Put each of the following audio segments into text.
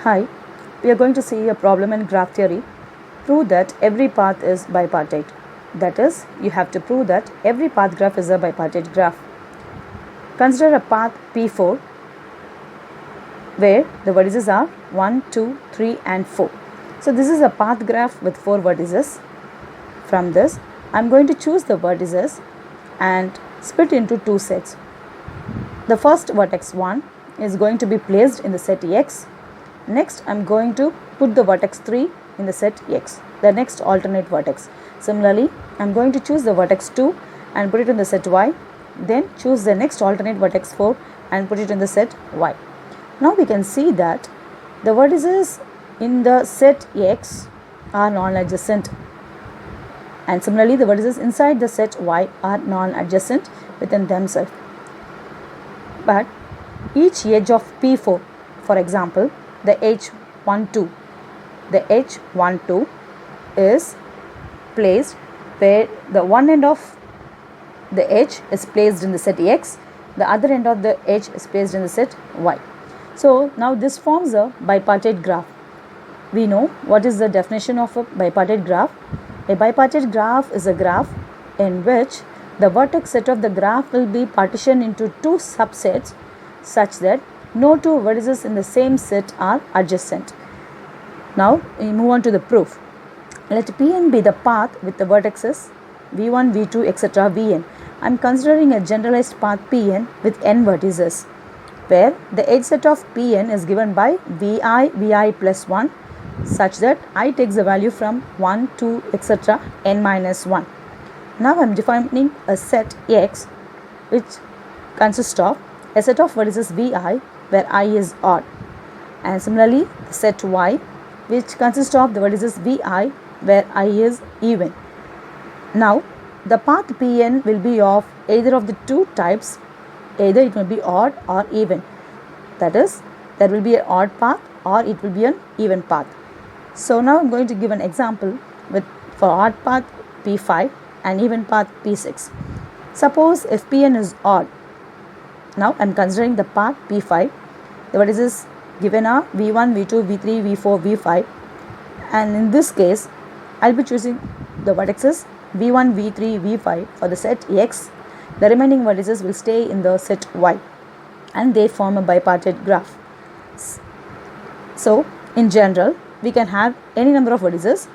Hi, we are going to see a problem in graph theory. Prove that every path is bipartite. That is, you have to prove that every path graph is a bipartite graph. Consider a path P4 where the vertices are 1, 2, 3 and 4. So this is a path graph with 4 vertices. From this, I am going to choose the vertices and split into 2 sets. The first vertex 1 is going to be placed in the set X. Next, I am going to put the vertex 3 in the set X, the next alternate vertex. Similarly, I am going to choose the vertex 2 and put it in the set Y. Then choose the next alternate vertex 4 and put it in the set Y. Now we can see that the vertices in the set X are non-adjacent, and similarly the vertices inside the set Y are non-adjacent within themselves. But each edge of P4, for example, the H12 is placed where the one end of the edge is placed in the set X, the other end of the edge is placed in the set Y. So now this forms a bipartite graph. We know what is the definition of a bipartite graph. A bipartite graph is a graph in which the vertex set of the graph will be partitioned into two subsets such that no two vertices in the same set are adjacent. Now we move on to the proof. Let Pn be the path with the vertices v1, v2, etc. vn. I am considering a generalized path Pn with n vertices, where the edge set of Pn is given by vi plus 1 such that I takes the value from 1, 2, etc. n minus 1. Now I am defining a set X which consists of a set of vertices vi where I is odd, and similarly the set Y which consists of the vertices vi where I is even. Now the path Pn will be of either of the two types, either it will be odd or even. That is, there will be an odd path or it will be an even path. So now I am going to give an example with for odd path P5 and even path P6. Suppose if Pn is odd, now I am considering the path P5. The vertices given are v1, v2, v3, v4, v5, and in this case I will be choosing the vertices v1, v3, v5 for the set X. The remaining vertices will stay in the set Y and they form a bipartite graph. So in general, we can have any number of vertices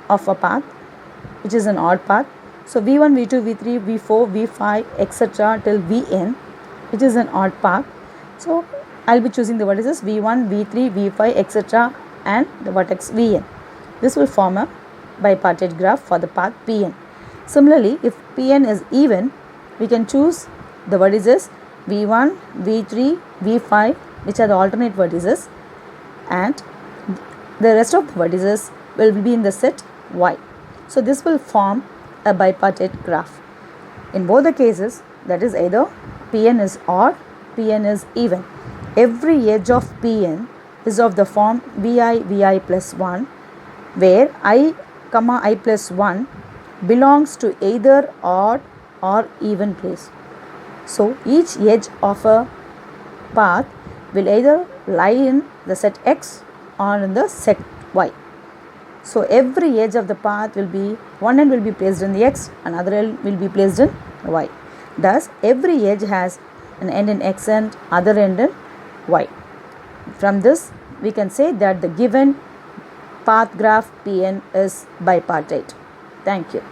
of a path which is an odd path. So v1, v2, v3, v4, v5, etc. till vn, which is an odd path. So I will be choosing the vertices v1, v3, v5, etc. and the vertex vn. This will form a bipartite graph for the path Pn. Similarly, if Pn is even, we can choose the vertices v1, v3, v5, which are the alternate vertices, and the rest of the vertices will be in the set Y. So this will form a bipartite graph. In both the cases, that is either Pn is odd, Pn is even. Every edge of Pn is of the form vi plus 1, where I, I plus 1 belongs to either odd or even place. So each edge of a path will either lie in the set X or in the set Y. So every edge of the path will be, one end will be placed in the X, another end will be placed in Y. Thus every edge has an end in X and other end in Y. From this we can say that the given path graph Pn is bipartite. Thank you.